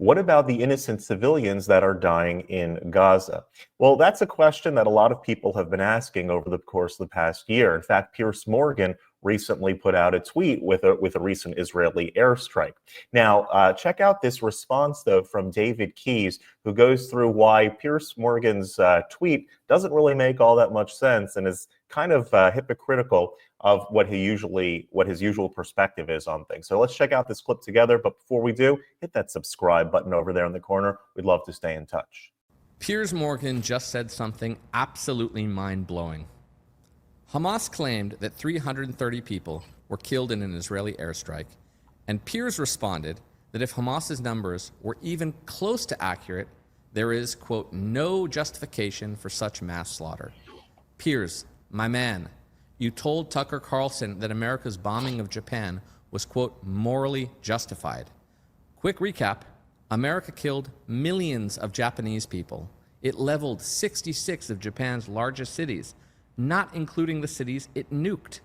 What about the innocent civilians that are dying in Gaza? Well, that's a question that a lot of people have been asking over the course of the past year. In fact, Piers Morgan recently put out a tweet with a recent Israeli airstrike. Now, check out this response, though, from David Keyes, who goes through why Piers Morgan's tweet doesn't really make all that much sense and is kind of hypocritical of what his usual perspective is on things. So let's check out this clip together. But before we do, hit that subscribe button over there in the corner. We'd love to stay in touch. Piers Morgan just said something absolutely mind-blowing. Hamas claimed that 330 people were killed in an Israeli airstrike, and Piers responded that if Hamas's numbers were even close to accurate, there is, quote, no justification for such mass slaughter. Piers, my man, you told Tucker Carlson that America's bombing of Japan was, quote, morally justified. Quick recap, America killed millions of Japanese people. It leveled 66 of Japan's largest cities, not including the cities it nuked.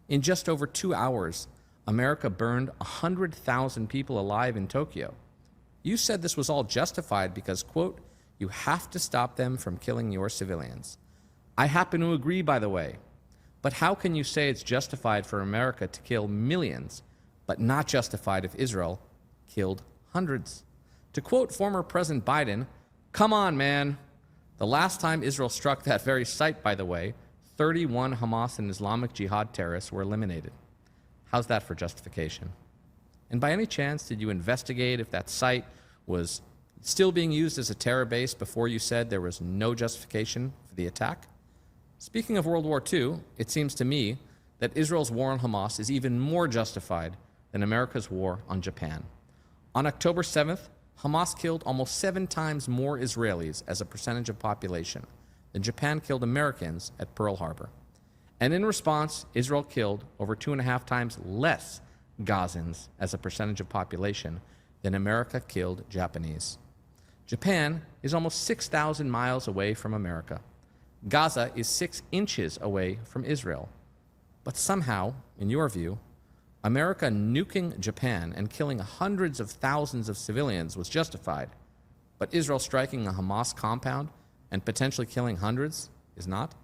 In just over 2 hours, America burned 100,000 people alive in Tokyo. You said this was all justified because, quote, you have to stop them from killing your civilians. I happen to agree, by the way. But how can you say it's justified for America to kill millions, but not justified if Israel killed hundreds? To quote former President Biden, come on, man. The last time Israel struck that very site, by the way, 31 Hamas and Islamic Jihad terrorists were eliminated. How's that for justification? And by any chance, did you investigate if that site was still being used as a terror base before you said there was no justification for the attack? Speaking of World War II, it seems to me that Israel's war on Hamas is even more justified than America's war on Japan. On October 7th, Hamas killed almost 7 times more Israelis as a percentage of population than Japan killed Americans at Pearl Harbor. And in response, Israel killed over 2.5 times less Gazans as a percentage of population than America killed Japanese. Japan is almost 6,000 miles away from America. Gaza is 6 inches away from Israel. But somehow, in your view, America nuking Japan and killing hundreds of thousands of civilians was justified, but Israel striking a Hamas compound and potentially killing hundreds is not?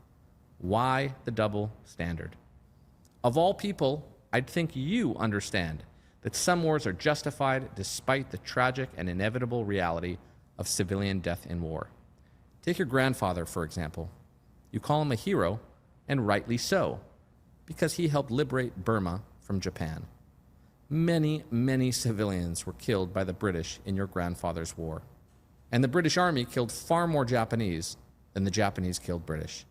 Why the double standard? Of all people, I'd think you understand that some wars are justified despite the tragic and inevitable reality of civilian death in war. Take your grandfather, for example. You call him a hero, and rightly so, because he helped liberate Burma from Japan. Many, many civilians were killed by the British in your grandfather's war. And the British Army killed far more Japanese than the Japanese killed British.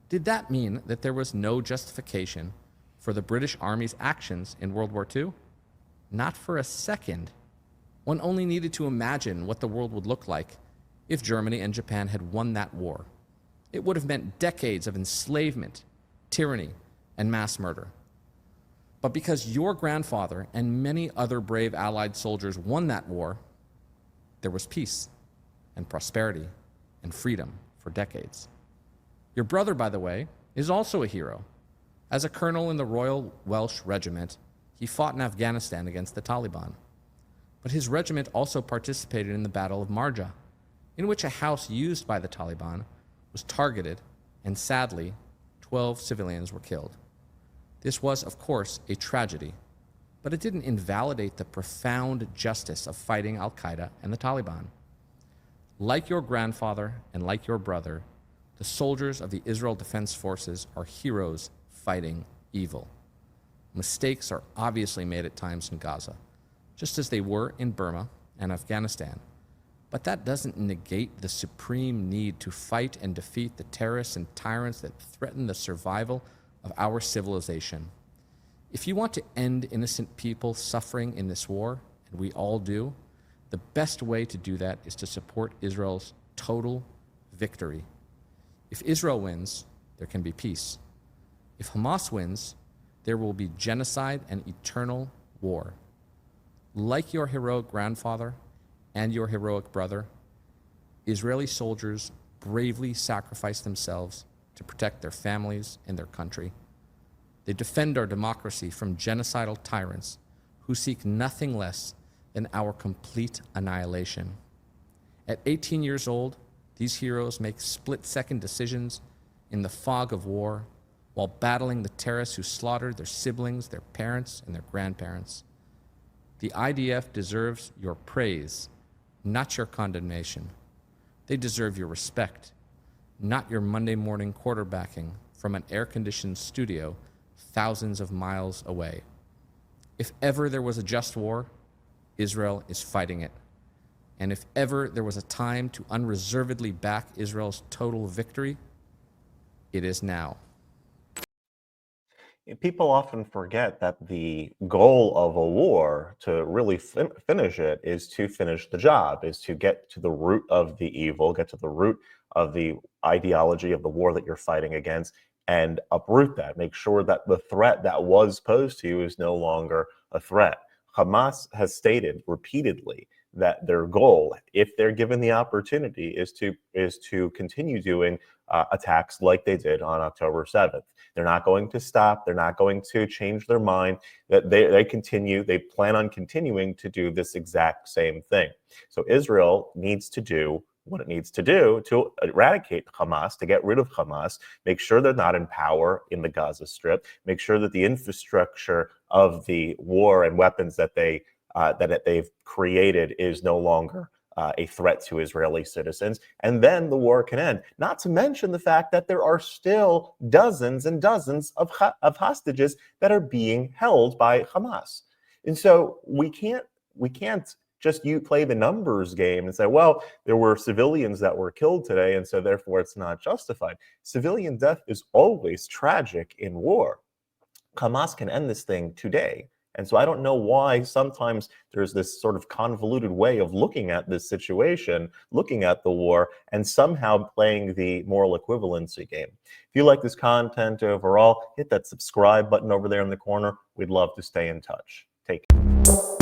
Did that mean that there was no justification for the British Army's actions in World War II? Not for a second. One only needed to imagine what the world would look like if Germany and Japan had won that war. It would have meant decades of enslavement, tyranny, and mass murder. But because your grandfather and many other brave Allied soldiers won that war, there was peace and prosperity and freedom for decades. Your brother, by the way, is also a hero. As a colonel in the Royal Welsh Regiment, he fought in Afghanistan against the Taliban. But his regiment also participated in the Battle of Marja, in which a house used by the Taliban was targeted, and sadly, 12 civilians were killed. This was, of course, a tragedy, but it didn't invalidate the profound justice of fighting al-Qaeda and the Taliban. Like your grandfather and like your brother, the soldiers of the Israel Defense Forces are heroes fighting evil. Mistakes are obviously made at times in Gaza, just as they were in Burma and Afghanistan. But that doesn't negate the supreme need to fight and defeat the terrorists and tyrants that threaten the survival of our civilization. If you want to end innocent people suffering in this war, and we all do, the best way to do that is to support Israel's total victory. If Israel wins, there can be peace. If Hamas wins, there will be genocide and eternal war. Like your heroic grandfather and your heroic brother, Israeli soldiers bravely sacrifice themselves to protect their families and their country. They defend our democracy from genocidal tyrants who seek nothing less than our complete annihilation. At 18 years old, these heroes make split-second decisions in the fog of war while battling the terrorists who slaughtered their siblings, their parents, and their grandparents. The IDF deserves your praise, not your condemnation. They deserve your respect, not your Monday morning quarterbacking from an air-conditioned studio thousands of miles away. If ever there was a just war, Israel is fighting it. And if ever there was a time to unreservedly back Israel's total victory, it is now. People often forget that the goal of a war, to really finish it, is to finish the job, is to get to the root of the evil, get to the root of the ideology of the war that you're fighting against, and uproot that. Make sure that the threat that was posed to you is no longer a threat. Hamas has stated repeatedly that their goal, if they're given the opportunity, is to continue doing attacks like they did on October 7th. They're not going to stop. They're not going to change their mind. That they plan on continuing to do this exact same thing. So Israel needs to do what it needs to do to eradicate Hamas, to get rid of Hamas, make sure they're not in power in the Gaza Strip, make sure that the infrastructure of the war and weapons that they've created is no longer a threat to Israeli citizens, and then the war can end. Not to mention the fact that there are still dozens and dozens of hostages that are being held by Hamas. And so we can't just play the numbers game and say, well, there were civilians that were killed today, and so therefore it's not justified. Civilian death is always tragic in war. Hamas can end this thing today. And so I don't know why sometimes there's this sort of convoluted way of looking at this situation, looking at the war, and somehow playing the moral equivalency game. If you like this content overall, hit that subscribe button over there in the corner. We'd love to stay in touch. Take care.